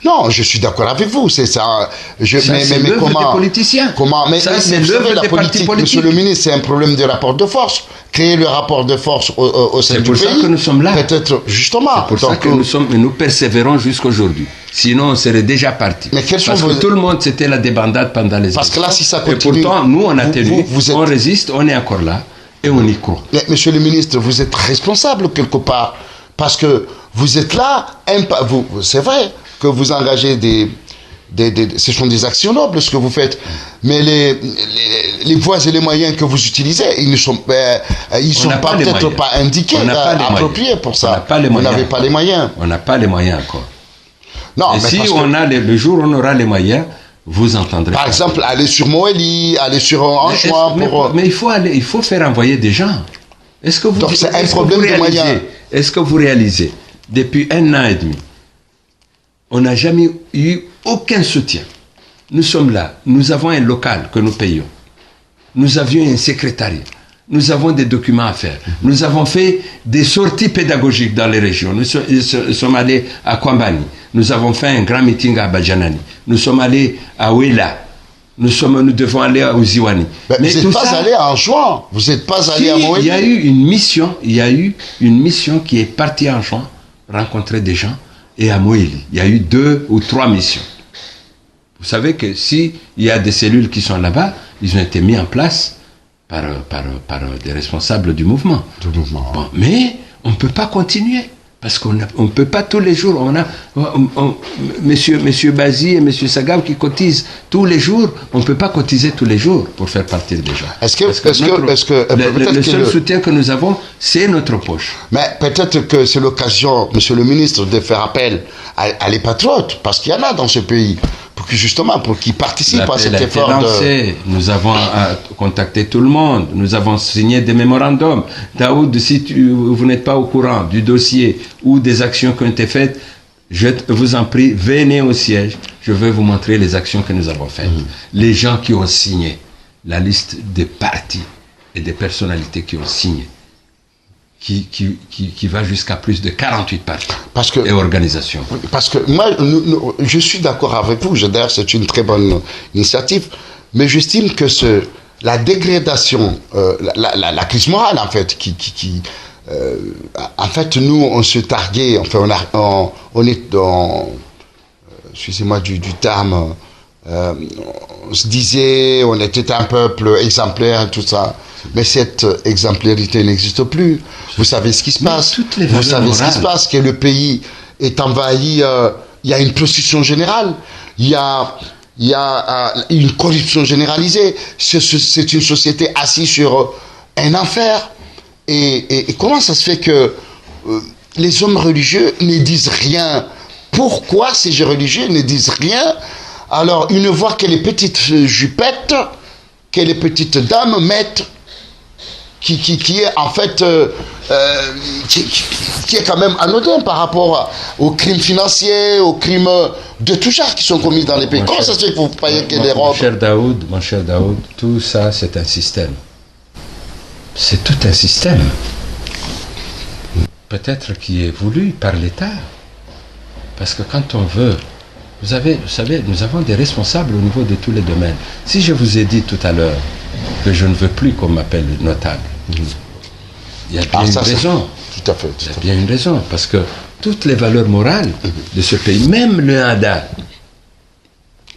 Speaker 1: Non, je suis d'accord avec vous, c'est ça.
Speaker 2: C'est l'œuvre des politiciens.
Speaker 1: C'est l'œuvre des partis politiques. Monsieur le ministre, c'est un problème de rapport de force. Créer le rapport de force au sein du pays.
Speaker 2: C'est pour ça que nous sommes là.
Speaker 1: Peut-être, justement.
Speaker 2: C'est pour ça que nous persévérons jusqu'aujourd'hui. Sinon, on serait déjà parti.
Speaker 1: Mais
Speaker 2: parce que tout le monde, c'était la débandade pendant les élections.
Speaker 1: Parce que là, si ça continue...
Speaker 2: Et pourtant, nous, on a tenu, on résiste, on est encore là, et on y croit.
Speaker 1: Mais, monsieur le ministre, vous êtes responsable quelque part. Parce que vous êtes là, c'est vrai que vous engagez ce sont des actions nobles ce que vous faites, mais les voies et les moyens que vous utilisez, ils ne sont peut-être pas indiqués, appropriés pour ça. Vous n'avez pas les moyens.
Speaker 2: On n'a pas les moyens encore.
Speaker 1: Non,
Speaker 2: et si le jour où on aura les moyens, vous entendrez.
Speaker 1: Par exemple, aller sur Moëli, aller sur Anchois.
Speaker 2: Mais il faut faire envoyer des gens. Est-ce que vous,
Speaker 1: donc c'est un problème de moyens.
Speaker 2: Est-ce que vous réalisez, depuis 1 an et demi, on n'a jamais eu aucun soutien. Nous sommes là, nous avons un local que nous payons. Nous avions un secrétariat. Nous avons des documents à faire. Nous avons fait des sorties pédagogiques dans les régions. Nous sommes allés à Kwambani. Nous avons fait un grand meeting à Bajanani. Nous sommes allés à Ouela. Nous devons aller à Ouziwani.
Speaker 1: Mais vous n'êtes pas allé à Anjouan. Vous n'êtes pas allé à Moëli.
Speaker 2: Il y a eu une mission qui est partie à Anjouan, rencontrer des gens, et à Moëli. Il y a eu 2 ou 3 missions. Vous savez que s'il y a des cellules qui sont là-bas, ils ont été mis en place par des responsables du mouvement. Bon, mais on ne peut pas continuer. Parce qu'on ne peut pas tous les jours. Monsieur Bazi et monsieur Sagav qui cotisent tous les jours. On ne peut pas cotiser tous les jours pour faire partir des gens. Le seul soutien que nous avons, c'est notre poche.
Speaker 1: Mais peut-être que c'est l'occasion, monsieur le ministre, de faire appel à les patriotes, parce qu'il y en a dans ce pays, pour qu'ils participent à cet effort.
Speaker 2: Nous avons contacté tout le monde. Nous avons signé des mémorandums. Daoud, si vous n'êtes pas au courant du dossier ou des actions qui ont été faites, je vous en prie, venez au siège. Je vais vous montrer les actions que nous avons faites. Les gens qui ont signé la liste des partis et des personnalités qui ont signé, qui va jusqu'à plus de 48 partis et organisations.
Speaker 1: Parce que moi, je suis d'accord avec vous, d'ailleurs c'est une très bonne initiative, mais j'estime que la dégradation, la crise morale en fait, en fait nous on se targuait, enfin on est dans, excusez-moi du terme, on se disait on était un peuple exemplaire, tout ça. Mais cette exemplarité n'existe plus. Vous savez ce qui se passe. Vous savez ce qui se passe, que le pays est envahi. Il y a une prostitution générale. Il y a une corruption généralisée. C'est une société assise sur un enfer. Et comment ça se fait que les hommes religieux ne disent rien? Pourquoi ces religieux ne disent rien? Alors, ils ne voient que les petites jupettes que les petites dames mettent, qui est en fait qui est quand même anodin par rapport aux crimes financiers, aux crimes de tout genre qui sont commis dans les pays. Comment ça se fait que vous payez que les robes?
Speaker 2: Mon cher Daoud, tout ça c'est un système. C'est tout un système. Peut-être qui est voulu par l'État. Parce que quand on veut, vous savez, nous avons des responsables au niveau de tous les domaines. Si je vous ai dit tout à l'heure que je ne veux plus qu'on m'appelle notable, il y a bien une raison.
Speaker 1: Tout à fait.
Speaker 2: Il y a bien une raison, parce que toutes les valeurs morales de ce pays, même le Hada,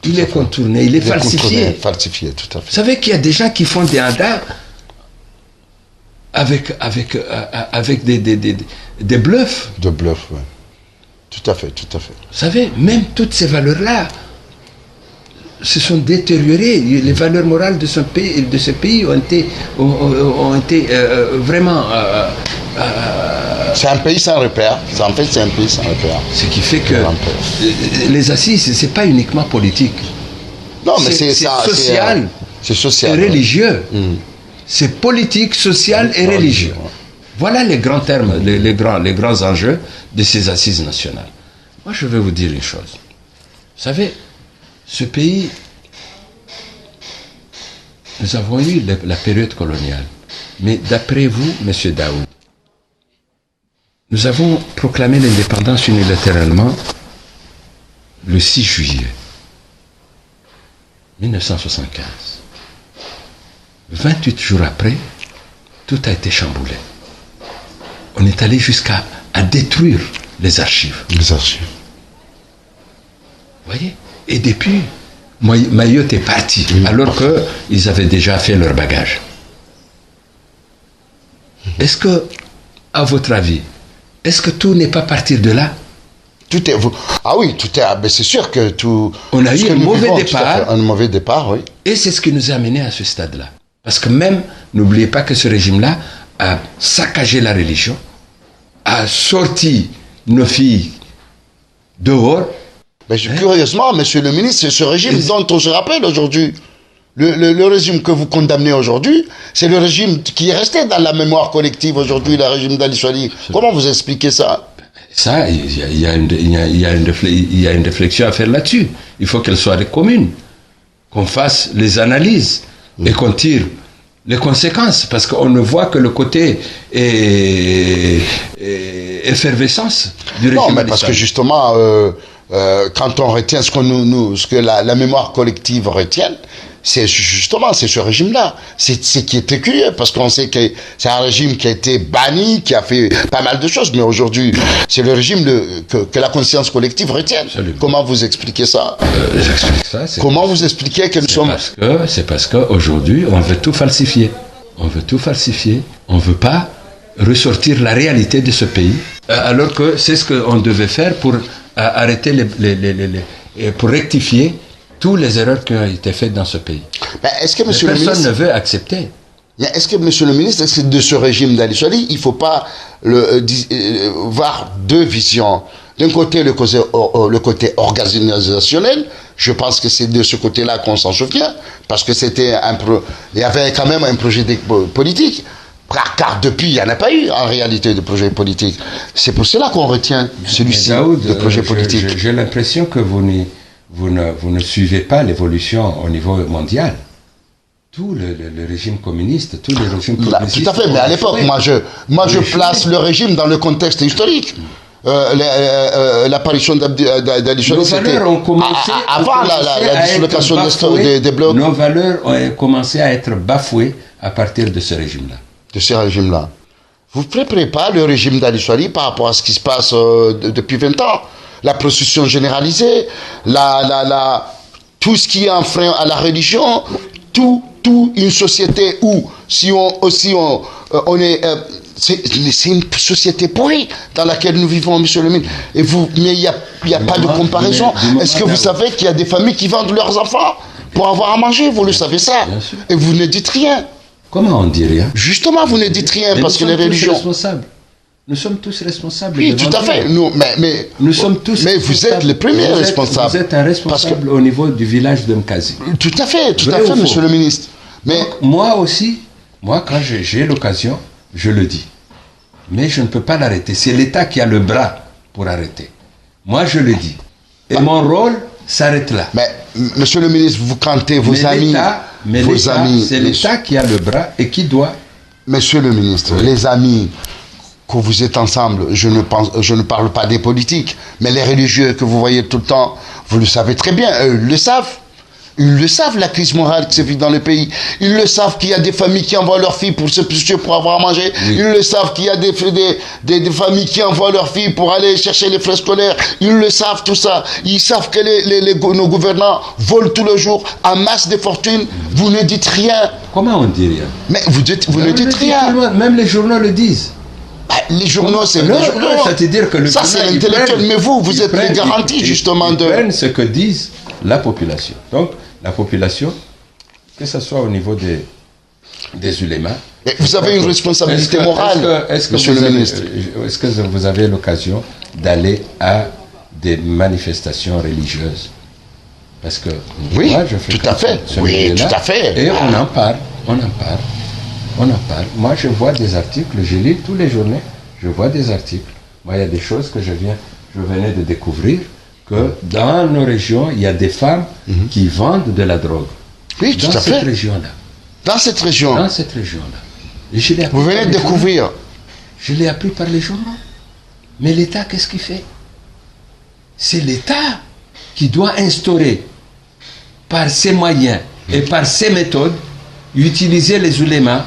Speaker 2: il est contourné, il est falsifié.
Speaker 1: Falsifié, tout à fait.
Speaker 2: Vous savez qu'il y a des gens qui font des Hada avec des bluffs.
Speaker 1: De bluffs, oui. Tout à fait, tout à fait.
Speaker 2: Vous savez, même toutes ces valeurs-là se sont détériorées. Les valeurs morales de ce pays ont été vraiment...
Speaker 1: c'est un pays sans repère. En fait, c'est un pays sans repère.
Speaker 2: Ce qui fait que les assises, c'est pas uniquement politique.
Speaker 1: Non, mais c'est
Speaker 2: social,
Speaker 1: c'est social
Speaker 2: et religieux. C'est politique, social et religieux. Voilà les grands termes, les grands enjeux de ces assises nationales. Moi, je vais vous dire une chose. Vous savez, ce pays, nous avons eu la période coloniale. Mais d'après vous, M. Daoud, nous avons proclamé l'indépendance unilatéralement le 6 juillet 1975. 28 jours après, tout a été chamboulé. On est allé jusqu'à détruire les archives.
Speaker 1: Les archives.
Speaker 2: Vous voyez? Et depuis, Mayotte est parti, alors qu'ils avaient déjà fait leur bagage. Est-ce que, à votre avis, est-ce que tout n'est pas partir de là?
Speaker 1: Tout est... Ah oui, tout est... Mais c'est sûr que tout...
Speaker 2: On a eu un mauvais départ.
Speaker 1: Un mauvais départ, oui.
Speaker 2: Et c'est ce qui nous a amenés à ce stade-là. Parce que même, n'oubliez pas que ce régime-là a saccagé la religion, a sorti nos filles dehors.
Speaker 1: Mais curieusement, monsieur le ministre, c'est ce régime dont on se rappelle aujourd'hui. Le régime que vous condamnez aujourd'hui, c'est le régime qui est resté dans la mémoire collective aujourd'hui, le régime d'Ali Soali. Comment vous expliquez ça?
Speaker 2: Ça, il y a une réflexion à faire là-dessus. Il faut qu'elle soit commune, qu'on fasse les analyses et qu'on tire les conséquences, parce qu'on ne voit que le côté effervescence du régime.
Speaker 1: Non, mais parce que justement, quand on retient ce que la mémoire collective retient, c'est justement ce régime-là. C'est qui est très curieux, parce qu'on sait que c'est un régime qui a été banni, qui a fait pas mal de choses, mais aujourd'hui, c'est le régime que la conscience collective retient.
Speaker 2: Absolument.
Speaker 1: Comment vous expliquez ça?
Speaker 2: J'explique ça.
Speaker 1: Comment vous expliquez que nous sommes...
Speaker 2: C'est parce qu'aujourd'hui, on veut tout falsifier. On veut tout falsifier. On ne veut pas ressortir la réalité de ce pays, alors que c'est ce qu'on devait faire pour arrêter pour rectifier toutes les erreurs qui ont été faites dans ce pays.
Speaker 1: Ben, est-ce que
Speaker 2: personne ne veut accepter.
Speaker 1: Est-ce que, monsieur le ministre, est-ce que de ce régime d'Ali Soali, il ne faut pas voir deux visions? D'un côté, le côté organisationnel, je pense que c'est de ce côté-là qu'on s'en souvient, parce que il y avait quand même un projet politique. Car depuis, il n'y en a pas eu en réalité de projet politique. C'est pour cela qu'on retient celui-ci de projet politique.
Speaker 2: J'ai l'impression que vous ne suivez pas l'évolution au niveau mondial. tout le régime communiste, tous les régimes progressistes.
Speaker 1: Tout à fait, mais à l'époque, moi je place le régime dans le contexte historique. L'apparition d'Ali Chari, c'était avant la dislocation des blocs.
Speaker 2: Nos valeurs ont commencé à être bafouées à partir de ce régime-là.
Speaker 1: De ce régime-là. Vous ne préparez pas le régime d'Ali Chari par rapport à ce qui se passe depuis 20 ans. La procession généralisée, tout ce qui est un frein à la religion, tout une société où, si on est... c'est une société pourrie dans laquelle nous vivons, monsieur le ministre. Mais il n'y a pas de comparaison. Est-ce que vous savez qu'il y a des familles qui vendent leurs enfants pour avoir à manger? Vous le savez ça. Et vous ne dites rien.
Speaker 2: Comment on dit rien?
Speaker 1: Justement, vous ne dites rien parce que les religions...
Speaker 2: Nous sommes tous responsables.
Speaker 1: Oui, tout à fait.
Speaker 2: Nous sommes tous.
Speaker 1: Mais vous êtes les premiers responsables.
Speaker 2: Vous êtes un responsable au niveau du village de Mkazi.
Speaker 1: Tout à fait, monsieur le ministre. Mais
Speaker 2: donc, moi, quand j'ai l'occasion, je le dis. Mais je ne peux pas l'arrêter. C'est l'État qui a le bras pour arrêter. Moi, je le dis. Et mon rôle s'arrête là.
Speaker 1: Mais, monsieur le ministre, vous cantez vos amis.
Speaker 2: C'est l'État qui a le bras et qui doit.
Speaker 1: Monsieur le ministre, les amis que vous êtes ensemble, je ne parle pas des politiques, mais les religieux que vous voyez tout le temps, vous le savez très bien, eux le savent. Ils le savent, la crise morale qui se vit dans le pays. Ils le savent qu'il y a des familles qui envoient leurs filles pour avoir à manger. Oui. Ils le savent qu'il y a des familles qui envoient leurs filles pour aller chercher les frais scolaires. Ils le savent, tout ça. Ils savent que nos gouvernants volent tous les jours en masse de fortune. Vous ne dites rien.
Speaker 2: Comment on dit rien?
Speaker 1: Mais vous ne dites rien.
Speaker 2: Même les journaux le disent.
Speaker 1: Les journaux, c'est les journaux.
Speaker 2: C'est-à-dire que
Speaker 1: ça, c'est l'intellectuel. Mais vous êtes les garanties, justement, de...
Speaker 2: Ils prennent ce que disent la population. Donc, la population, que ce soit au niveau des ulémas.
Speaker 1: Et vous avez une responsabilité morale, monsieur le ministre.
Speaker 2: Est-ce que vous avez l'occasion d'aller à des manifestations religieuses? Parce que
Speaker 1: oui,
Speaker 2: moi, je fais
Speaker 1: tout à fait. Oui, tout à fait.
Speaker 2: Et on en parle. Moi, je vois des articles, je lis tous les journées, je vois des articles. Moi, il y a des choses que je venais de découvrir, que dans nos régions, il y a des femmes qui vendent de la drogue.
Speaker 1: Oui, tout à fait.
Speaker 2: Dans cette région-là.
Speaker 1: Dans cette région.
Speaker 2: Dans cette région-là.
Speaker 1: Vous venez de découvrir.
Speaker 2: Je l'ai appris par les journaux. Mais l'État, qu'est-ce qu'il fait? C'est l'État qui doit instaurer, par ses moyens et par ses méthodes, utiliser les oulémas.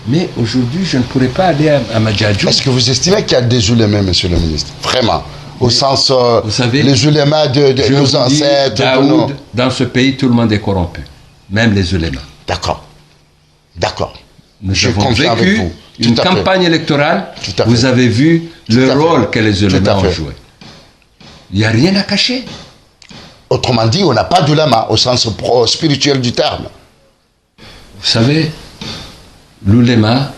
Speaker 2: Mais aujourd'hui, je ne pourrais pas aller à Madjadjou.
Speaker 1: Est-ce que vous estimez qu'il y a des oulémas, monsieur le ministre? Vraiment? Au sens,
Speaker 2: vous savez,
Speaker 1: les ulémas de nos ancêtres.
Speaker 2: Dans ce pays, tout le monde est corrompu. Même les ulémas.
Speaker 1: D'accord.
Speaker 2: Nous avons vécu une campagne électorale. Vous avez vu le rôle que les ulémas ont joué. Il n'y a rien à cacher.
Speaker 1: Autrement dit, on n'a pas d'ulama au sens spirituel du terme.
Speaker 2: Vous savez, l'ulama,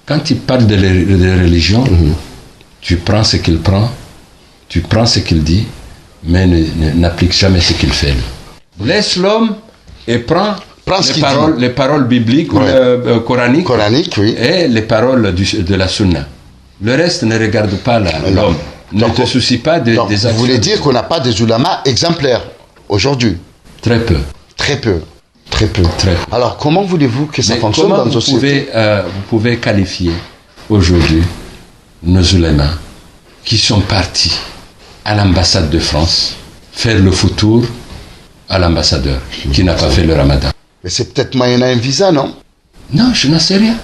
Speaker 2: quand il parle de religion, tu prends ce qu'il prend, tu prends ce qu'il dit, mais n'applique jamais ce qu'il fait. Laisse l'homme et prends les paroles bibliques, coraniques,
Speaker 1: oui.
Speaker 2: Et les paroles de la sunna. Le reste ne regarde pas l'homme. Ne te soucie pas des actions.
Speaker 1: Vous voulez dire qu'on n'a pas des ulamas exemplaires aujourd'hui?
Speaker 2: Très peu.
Speaker 1: Alors, comment voulez-vous que ça fonctionne dans nos sociétés?
Speaker 2: Vous pouvez qualifier aujourd'hui nos ulémas qui sont partis à l'ambassade de France faire le foutour à l'ambassadeur qui n'a pas fait le ramadan.
Speaker 1: Mais c'est peut-être moyennant un visa, non?
Speaker 2: Non, je n'en sais rien.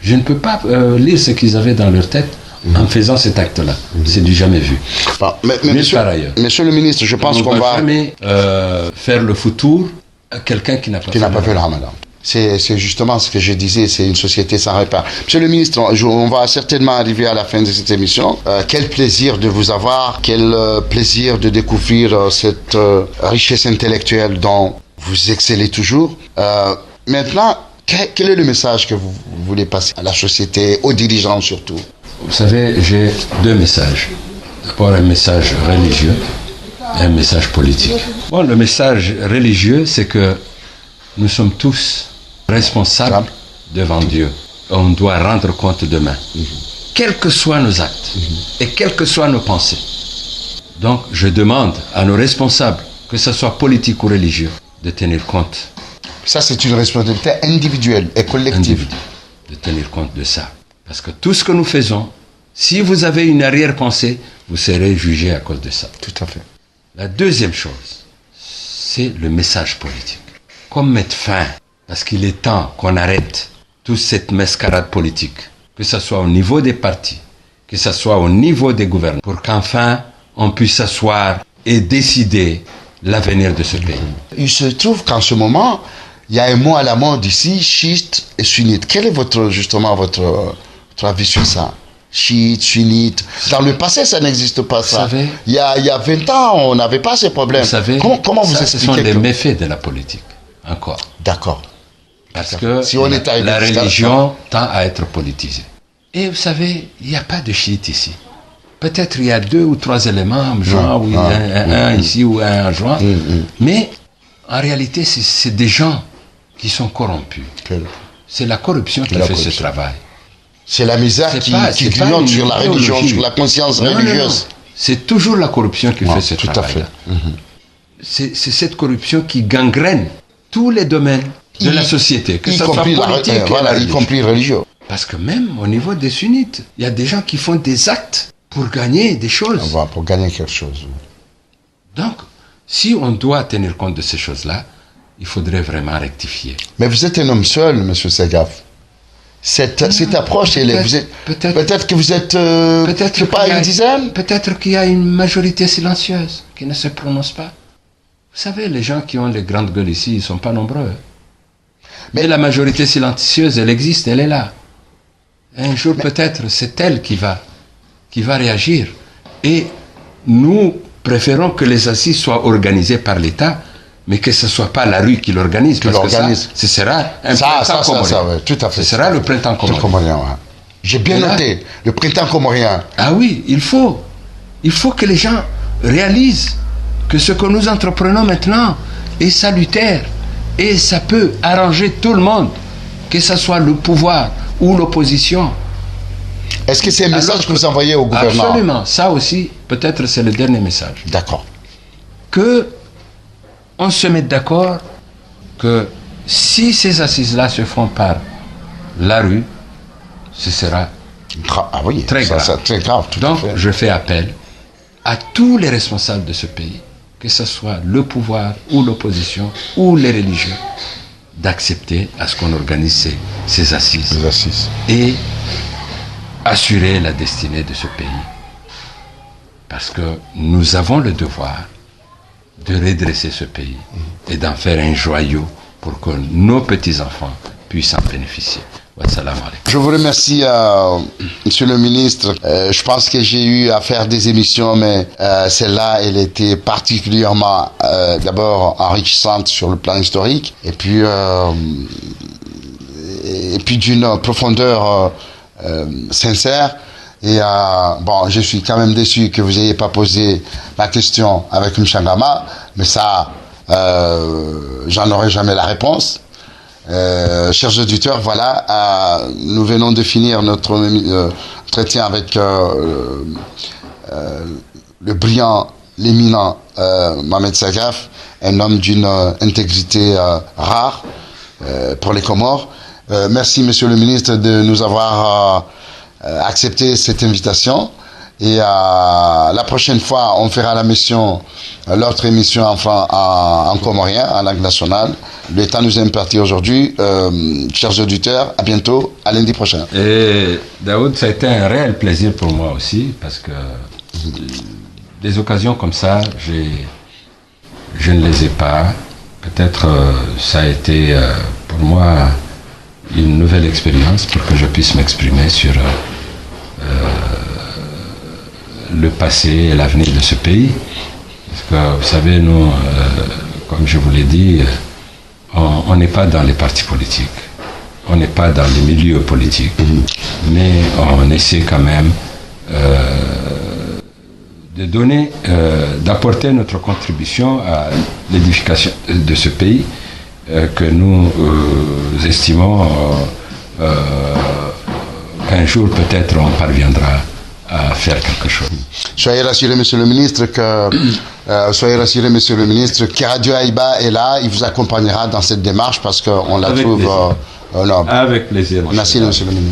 Speaker 2: Je ne peux pas lire ce qu'ils avaient dans leur tête en faisant cet acte-là. C'est du jamais vu.
Speaker 1: Bon, mais monsieur le ministre, je pense qu'on va...
Speaker 2: jamais faire le foutour à quelqu'un qui n'a pas
Speaker 1: fait le ramadan. C'est justement ce que je disais, c'est une société sans repère. Monsieur le ministre, on va certainement arriver à la fin de cette émission. Quel plaisir de vous avoir, quel plaisir de découvrir cette richesse intellectuelle dont vous excellez toujours. Maintenant, quel est le message que vous voulez passer à la société, aux dirigeants surtout?
Speaker 2: Vous savez, j'ai deux messages. D'abord un message religieux et un message politique. Bon, le message religieux, c'est que nous sommes tous responsables devant Dieu. On doit rendre compte demain. Quels que soient nos actes et quelles que soient nos pensées. Donc, je demande à nos responsables, que ce soit politique ou religieux, de tenir compte
Speaker 1: Ça, c'est une responsabilité individuelle et collective.
Speaker 2: De tenir compte de ça. Parce que tout ce que nous faisons, si vous avez une arrière-pensée, vous serez jugé à cause de ça.
Speaker 1: Tout à fait.
Speaker 2: La deuxième chose, c'est le message politique. Comme mettre fin, parce qu'il est temps qu'on arrête toute cette mascarade politique, que ce soit au niveau des partis, que ce soit au niveau des gouvernements, pour qu'enfin on puisse s'asseoir et décider l'avenir de ce pays.
Speaker 1: Il se trouve qu'en ce moment, il y a un mot à la mode ici, chiite et sunnite. Quel est votre avis sur ça? Chiite, sunnite. Dans le passé, ça n'existe pas, ça.
Speaker 2: Vous savez,
Speaker 1: il y a 20 ans, on n'avait pas ces problèmes.
Speaker 2: Vous savez,
Speaker 1: comment vous expliquez
Speaker 2: ce sont les méfaits de la politique, encore.
Speaker 1: D'accord.
Speaker 2: Parce que
Speaker 1: si on est
Speaker 2: la religion tend à être politisée. Et vous savez, il n'y a pas de chiite ici. Peut-être il y a 2 ou 3 éléments, joint, ou un ici ou un joint. Mais en réalité, c'est des gens qui sont corrompus. C'est la corruption qui fait ce travail.
Speaker 1: C'est la misère qui grignote sur la religion, sur la conscience religieuse.
Speaker 2: C'est toujours la corruption qui fait ce travail. C'est cette corruption qui gangrène tous les domaines de la société, que ce soit politique
Speaker 1: y compris religieux.
Speaker 2: Parce que même au niveau des sunnites, il y a des gens qui font des actes pour gagner des choses.
Speaker 1: Pour gagner quelque chose.
Speaker 2: Donc, si on doit tenir compte de ces choses-là, il faudrait vraiment rectifier.
Speaker 1: Mais vous êtes un homme seul, M. Segaf. Cette approche, peut-être que vous êtes pas une dizaine.
Speaker 2: Peut-être qu'il y a une majorité silencieuse qui ne se prononce pas. Vous savez, les gens qui ont les grandes gueules ici, ils ne sont pas nombreux. Mais la majorité silencieuse, elle existe, elle est là. Un jour, peut-être, c'est elle qui va réagir. Et nous préférons que les assises soient organisées par l'État, mais que ce ne soit pas la rue qui l'organise. Parce que ce sera un printemps comorien.
Speaker 1: Ouais, tout à fait.
Speaker 2: Ce sera le printemps comorien.
Speaker 1: J'ai bien noté, le printemps comorien.
Speaker 2: Ah oui, il faut que les gens réalisent que ce que nous entreprenons maintenant est salutaire. Et ça peut arranger tout le monde, que ce soit le pouvoir ou l'opposition.
Speaker 1: Est-ce que c'est un message que vous envoyez au gouvernement?
Speaker 2: Absolument. Ça aussi, peut-être c'est le dernier message.
Speaker 1: D'accord.
Speaker 2: Que on se mette d'accord que si ces assises-là se font par la rue, ce sera très grave.
Speaker 1: Très grave.
Speaker 2: Donc, je fais appel à tous les responsables de ce pays, que ce soit le pouvoir ou l'opposition ou les religieux, d'accepter à ce qu'on organise ces assises. Et assurer la destinée de ce pays. Parce que nous avons le devoir de redresser ce pays et d'en faire un joyau pour que nos petits-enfants puissent en bénéficier. Je
Speaker 1: vous remercie, Monsieur le ministre. Je pense que j'ai eu à faire des émissions, mais celle-là, elle était particulièrement d'abord enrichissante sur le plan historique, et puis d'une profondeur sincère. Et je suis quand même déçu que vous n'ayez pas posé la question avec Mchangama, mais ça, j'en aurai jamais la réponse. Chers auditeurs, voilà, nous venons de finir notre entretien avec le brillant, l'éminent Mohamed Segaf, un homme d'une intégrité rare pour les Comores. Merci, Monsieur le ministre, de nous avoir accepté cette invitation. Et la prochaine fois, on fera l'autre émission en comorien, en langue nationale. Le temps nous est imparti aujourd'hui. Chers auditeurs, à bientôt, à lundi prochain.
Speaker 2: Et Daoud, ça a été un réel plaisir pour moi aussi, parce que des occasions comme ça, je ne les ai pas. Peut-être ça a été pour moi une nouvelle expérience pour que je puisse m'exprimer sur le passé et l'avenir de ce pays. Parce que, vous savez, nous, comme je vous l'ai dit, on n'est pas dans les partis politiques, on n'est pas dans les milieux politiques, mais on essaie quand même d'apporter notre contribution à l'édification de ce pays que nous estimons qu'un jour peut-être on parviendra à faire quelque chose.
Speaker 1: Soyez rassuré, Monsieur le ministre, que Soyez rassurés, monsieur le ministre, Karadio Aïba est là, il vous accompagnera dans cette démarche parce qu'on la trouve...
Speaker 2: Avec plaisir.
Speaker 1: Merci, monsieur le ministre.